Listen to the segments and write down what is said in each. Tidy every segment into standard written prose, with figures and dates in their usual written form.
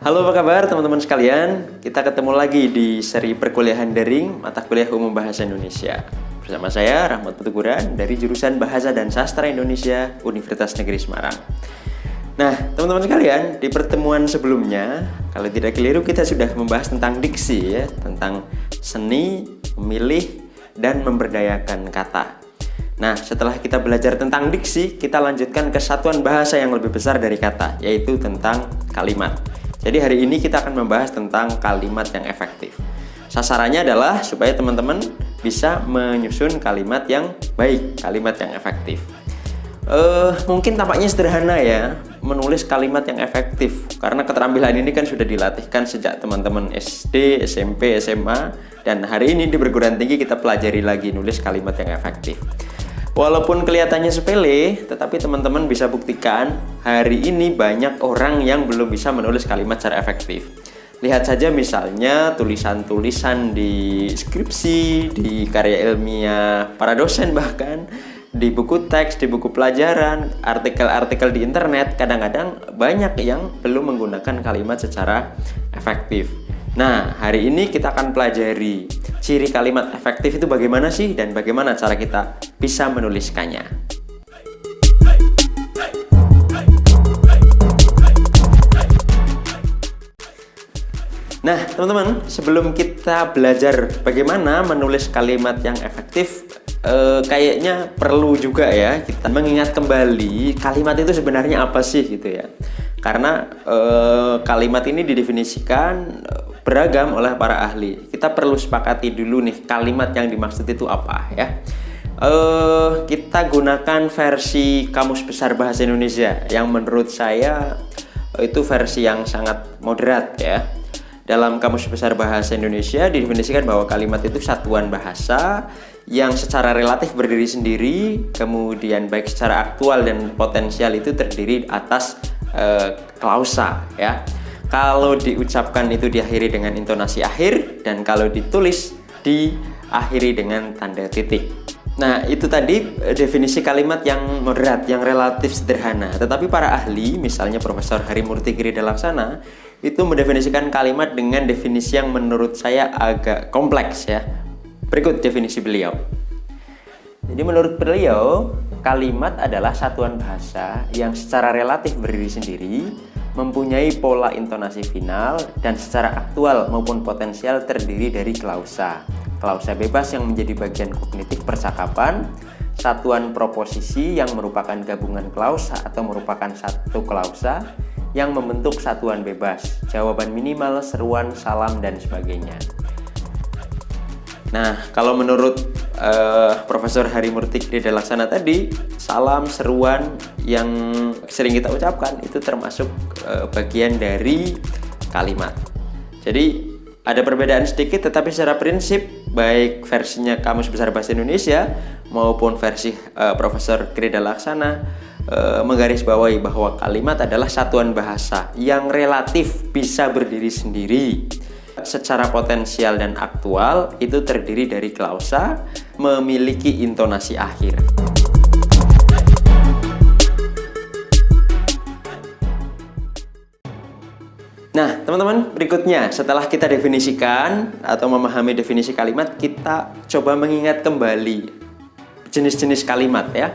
Halo, apa kabar teman-teman sekalian? Kita ketemu lagi di seri perkuliahan daring mata kuliah umum bahasa Indonesia. Bersama saya Rahmat Putuguran dari jurusan Bahasa dan Sastra Indonesia Universitas Negeri Semarang. Nah, teman-teman sekalian, di pertemuan sebelumnya, kalau tidak keliru kita sudah membahas tentang diksi ya, tentang seni, memilih, dan memberdayakan kata. Nah, setelah kita belajar tentang diksi, kita lanjutkan ke satuan bahasa yang lebih besar dari kata, yaitu tentang kalimat. Jadi hari ini kita akan membahas tentang kalimat yang efektif. Sasarannya adalah supaya teman-teman bisa menyusun kalimat yang baik, kalimat yang efektif. Mungkin tampaknya sederhana ya, menulis kalimat yang efektif. Karena keterampilan ini kan sudah dilatihkan sejak teman-teman SD, SMP, SMA. Dan hari ini di perguruan tinggi kita pelajari lagi nulis kalimat yang efektif. Walaupun kelihatannya sepele, tetapi teman-teman bisa buktikan hari ini banyak orang yang belum bisa menulis kalimat secara efektif. Lihat saja misalnya tulisan-tulisan di skripsi, di karya ilmiah para dosen bahkan, di buku teks, di buku pelajaran, artikel-artikel di internet, kadang-kadang banyak yang belum menggunakan kalimat secara efektif. Nah, hari ini kita akan pelajari ciri kalimat efektif itu bagaimana sih dan bagaimana cara kita bisa menuliskannya. Nah, teman-teman, sebelum kita belajar bagaimana menulis kalimat yang efektif, kayaknya perlu juga ya kita mengingat kembali kalimat itu sebenarnya apa sih gitu ya. Karena kalimat ini didefinisikan beragam oleh para ahli. Kita perlu sepakati dulu nih kalimat yang dimaksud itu apa ya. Kita gunakan versi Kamus Besar Bahasa Indonesia yang menurut saya itu versi yang sangat moderat ya. Dalam Kamus Besar Bahasa Indonesia didefinisikan bahwa kalimat itu satuan bahasa yang secara relatif berdiri sendiri, kemudian baik secara aktual dan potensial itu terdiri atas klausa ya. Kalau diucapkan itu diakhiri dengan intonasi akhir, dan kalau ditulis diakhiri dengan tanda titik. Nah, itu tadi definisi kalimat yang moderat, yang relatif sederhana. Tetapi para ahli, misalnya Profesor Harimurti Girida Laksana, itu mendefinisikan kalimat dengan definisi yang menurut saya agak kompleks ya. Berikut definisi beliau. Jadi menurut beliau, kalimat adalah satuan bahasa yang secara relatif berdiri sendiri, mempunyai pola intonasi final, dan secara aktual maupun potensial terdiri dari klausa. Klausa bebas yang menjadi bagian kognitif percakapan, satuan proposisi yang merupakan gabungan klausa atau merupakan satu klausa yang membentuk satuan bebas, jawaban minimal, seruan, salam, dan sebagainya. Nah, kalau menurut Profesor Harimurti Girida Laksana tadi, salam, seruan yang sering kita ucapkan itu termasuk bagian dari kalimat. Jadi ada perbedaan sedikit, tetapi secara prinsip baik versinya Kamus Besar Bahasa Indonesia maupun versi Profesor Girida Laksana menggarisbawahi bahwa kalimat adalah satuan bahasa yang relatif bisa berdiri sendiri. Secara potensial dan aktual itu terdiri dari klausa, memiliki intonasi akhir. Nah, teman-teman, berikutnya setelah kita definisikan atau memahami definisi kalimat, kita coba mengingat kembali jenis-jenis kalimat ya.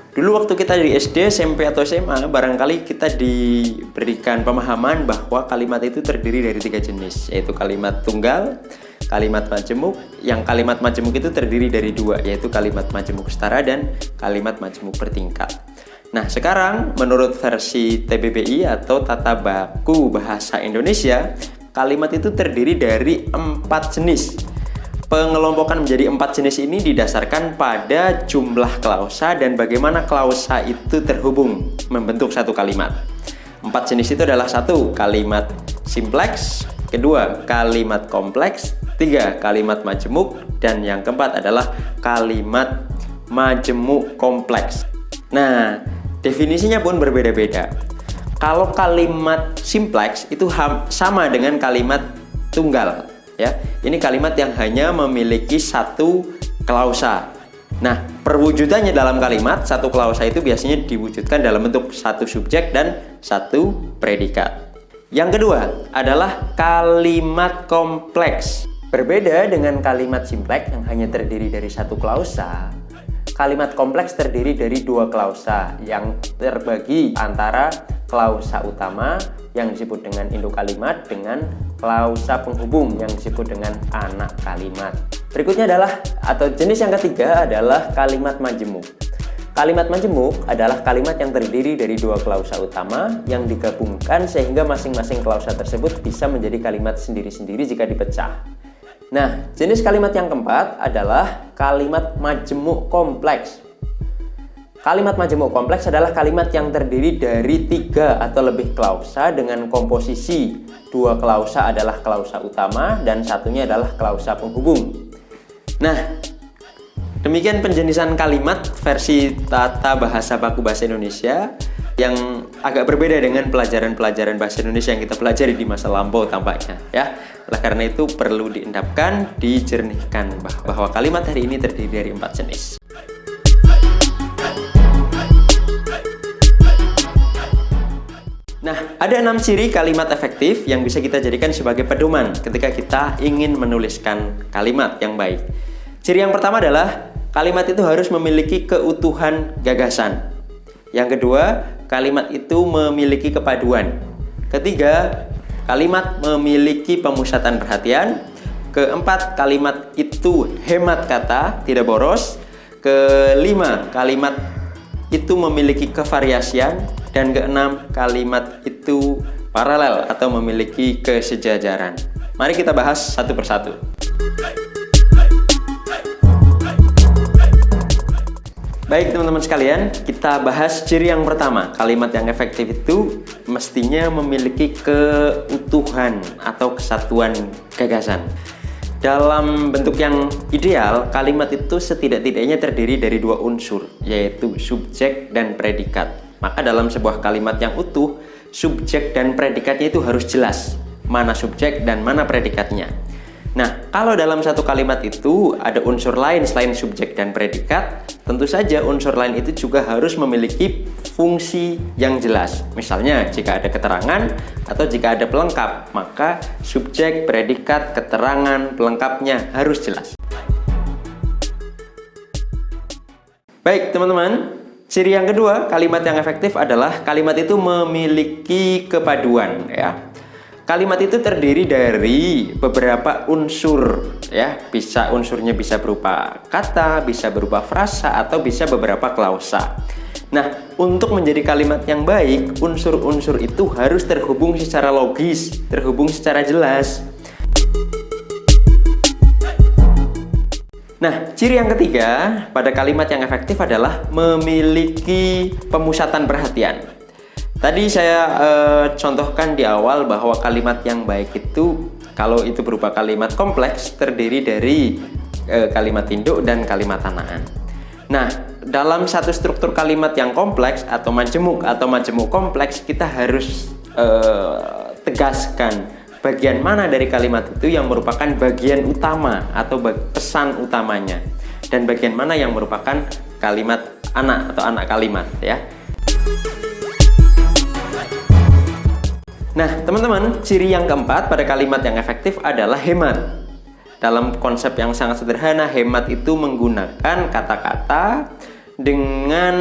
Dulu waktu kita di SD, SMP, atau SMA, barangkali kita diberikan pemahaman bahwa kalimat itu terdiri dari 3 jenis, yaitu kalimat tunggal, kalimat majemuk. Yang kalimat majemuk itu terdiri dari 2, yaitu kalimat majemuk setara dan kalimat majemuk bertingkat. Nah, sekarang menurut versi TBBI atau Tata Baku Bahasa Indonesia, kalimat itu terdiri dari 4 jenis. Pengelompokan menjadi 4 jenis ini didasarkan pada jumlah klausa dan bagaimana klausa itu terhubung membentuk satu kalimat. 4 jenis itu adalah 1. Kalimat simpleks, 2. Kalimat kompleks, 3. Kalimat majemuk, dan yang keempat adalah kalimat majemuk kompleks. Nah, definisinya pun berbeda-beda. Kalau kalimat simpleks itu sama dengan kalimat tunggal. Ya, ini kalimat yang hanya memiliki satu klausa. Nah, perwujudannya dalam kalimat satu klausa itu biasanya diwujudkan dalam bentuk satu subjek dan satu predikat. Yang kedua adalah kalimat kompleks. Berbeda dengan kalimat simpleks yang hanya terdiri dari satu klausa, kalimat kompleks terdiri dari dua klausa yang terbagi antara klausa utama yang disebut dengan induk kalimat dengan klausa penghubung yang disebut dengan anak kalimat. Berikutnya adalah, atau jenis yang ketiga adalah kalimat majemuk. Kalimat majemuk adalah kalimat yang terdiri dari dua klausa utama yang digabungkan sehingga masing-masing klausa tersebut bisa menjadi kalimat sendiri-sendiri jika dipecah. Nah, jenis kalimat yang keempat adalah kalimat majemuk kompleks. Kalimat majemuk kompleks adalah kalimat yang terdiri dari 3 atau lebih klausa dengan komposisi 2 klausa adalah klausa utama dan satunya adalah klausa penghubung. Nah, demikian penjelasan kalimat versi Tata Bahasa Baku Bahasa Indonesia yang agak berbeda dengan pelajaran-pelajaran bahasa Indonesia yang kita pelajari di masa lampau tampaknya ya. Oleh karena itu perlu diendapkan, dijernihkan bahwa kalimat hari ini terdiri dari 4 jenis. Nah, ada 6 ciri kalimat efektif yang bisa kita jadikan sebagai pedoman ketika kita ingin menuliskan kalimat yang baik. Ciri yang pertama adalah kalimat itu harus memiliki keutuhan gagasan. Yang kedua, kalimat itu memiliki kepaduan. Ketiga, kalimat memiliki pemusatan perhatian. Keempat, kalimat itu hemat kata, tidak boros. Kelima, kalimat itu memiliki kevariasian. Dan keenam, kalimat itu paralel atau memiliki kesejajaran. Mari kita bahas satu persatu. Baik teman-teman sekalian, kita bahas ciri yang pertama. Kalimat yang efektif itu mestinya memiliki keutuhan atau kesatuan gagasan. Dalam bentuk yang ideal, kalimat itu setidak-tidaknya terdiri dari 2 unsur, yaitu subjek dan predikat. Maka dalam sebuah kalimat yang utuh, subjek dan predikatnya itu harus jelas. Mana subjek dan mana predikatnya. Nah, kalau dalam satu kalimat itu ada unsur lain selain subjek dan predikat, tentu saja unsur lain itu juga harus memiliki fungsi yang jelas. Misalnya, jika ada keterangan atau jika ada pelengkap, maka subjek, predikat, keterangan, pelengkapnya harus jelas. Baik, teman-teman. Ciri yang kedua, kalimat yang efektif adalah kalimat itu memiliki kepaduan, ya. Kalimat itu terdiri dari beberapa unsur, ya. Unsurnya bisa berupa kata, bisa berupa frasa, atau bisa beberapa klausa. Nah, untuk menjadi kalimat yang baik, unsur-unsur itu harus terhubung secara logis, terhubung secara jelas. Nah, ciri yang ketiga pada kalimat yang efektif adalah memiliki pemusatan perhatian. Tadi saya contohkan di awal bahwa kalimat yang baik itu, kalau itu berupa kalimat kompleks, terdiri dari kalimat induk dan kalimat anakan. Nah, dalam satu struktur kalimat yang kompleks atau majemuk kompleks, kita harus tegaskan bagian mana dari kalimat itu yang merupakan bagian utama atau pesan utamanya, dan bagian mana yang merupakan kalimat anak atau anak kalimat, ya. Nah, teman-teman, ciri yang keempat pada kalimat yang efektif adalah hemat. Dalam konsep yang sangat sederhana, hemat itu menggunakan kata-kata dengan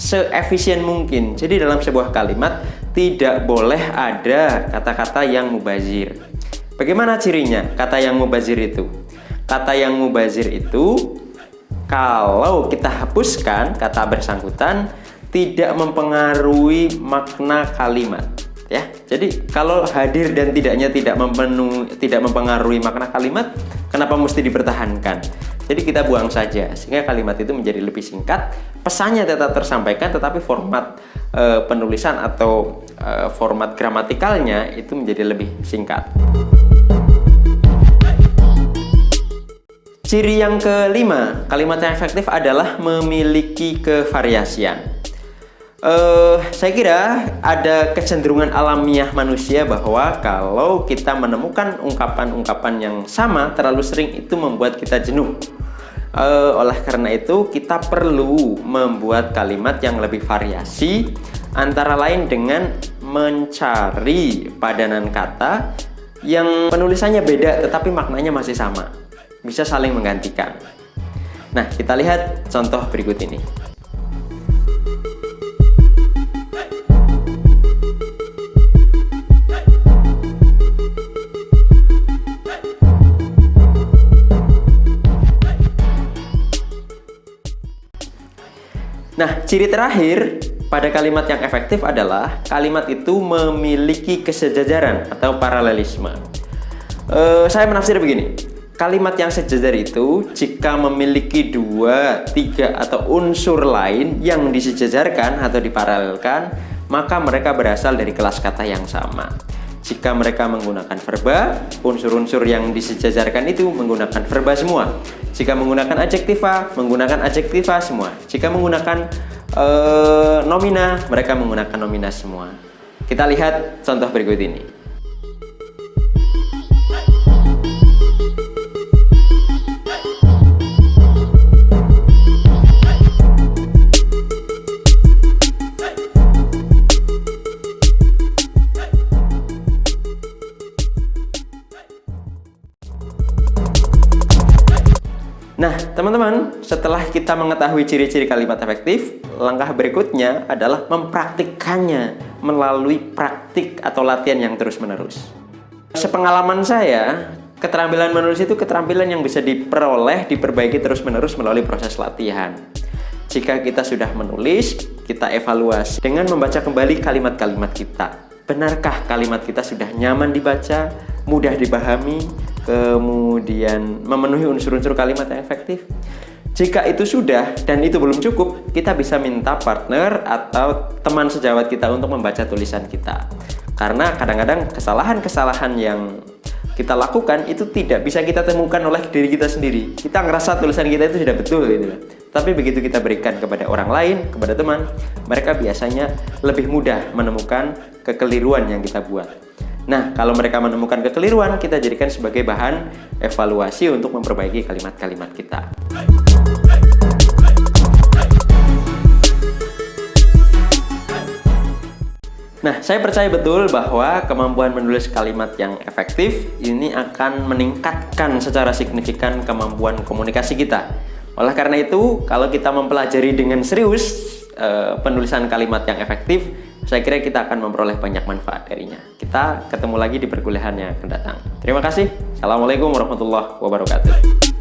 seefisien mungkin. Jadi dalam sebuah kalimat tidak boleh ada kata-kata yang mubazir. Bagaimana cirinya kata yang mubazir itu? Kata yang mubazir itu kalau kita hapuskan kata bersangkutan tidak mempengaruhi makna kalimat. Ya, jadi kalau hadir dan tidaknya tidak mempengaruhi makna kalimat, kenapa mesti dipertahankan? Jadi kita buang saja sehingga kalimat itu menjadi lebih singkat, pesannya tetap tersampaikan, tetapi format penulisan atau format gramatikalnya itu menjadi lebih singkat. Ciri yang kelima, kalimat yang efektif adalah memiliki kevariasian. Saya kira ada kecenderungan alamiah manusia bahwa kalau kita menemukan ungkapan-ungkapan yang sama terlalu sering itu membuat kita jenuh. Oleh karena itu kita perlu membuat kalimat yang lebih variasi, antara lain dengan mencari padanan kata yang penulisannya beda tetapi maknanya masih sama. Bisa saling menggantikan. Nah, kita lihat contoh berikut ini. Nah, ciri terakhir pada kalimat yang efektif adalah kalimat itu memiliki kesejajaran atau paralelisme. Saya menafsir begini, kalimat yang sejajar itu jika memiliki 2, 3, atau unsur lain yang disejajarkan atau diparalelkan, maka mereka berasal dari kelas kata yang sama. Jika mereka menggunakan verba, unsur-unsur yang disejajarkan itu menggunakan verba semua. Jika menggunakan adjektiva semua. Jika menggunakan nomina, mereka menggunakan nomina semua. Kita lihat contoh berikut ini. Nah, teman-teman, setelah kita mengetahui ciri-ciri kalimat efektif, langkah berikutnya adalah mempraktikkannya melalui praktik atau latihan yang terus-menerus. Sepengalaman saya, keterampilan menulis itu keterampilan yang bisa diperoleh, diperbaiki terus-menerus melalui proses latihan. Jika kita sudah menulis, kita evaluasi dengan membaca kembali kalimat-kalimat kita. Benarkah kalimat kita sudah nyaman dibaca, mudah dipahami, kemudian memenuhi unsur-unsur kalimat yang efektif? Jika itu sudah dan itu belum cukup, kita bisa minta partner atau teman sejawat kita untuk membaca tulisan kita. Karena kadang-kadang kesalahan-kesalahan yang kita lakukan itu tidak bisa kita temukan oleh diri kita sendiri. Kita ngerasa tulisan kita itu sudah betul gitu. Tapi begitu kita berikan kepada orang lain, kepada teman, mereka biasanya lebih mudah menemukan kekeliruan yang kita buat. Nah, kalau mereka menemukan kekeliruan, kita jadikan sebagai bahan evaluasi untuk memperbaiki kalimat-kalimat kita. Nah, saya percaya betul bahwa kemampuan menulis kalimat yang efektif ini akan meningkatkan secara signifikan kemampuan komunikasi kita. Oleh karena itu, kalau kita mempelajari dengan serius penulisan kalimat yang efektif, saya kira kita akan memperoleh banyak manfaat darinya. Kita ketemu lagi di perkuliahan yang akan datang. Terima kasih. Assalamualaikum warahmatullahi wabarakatuh.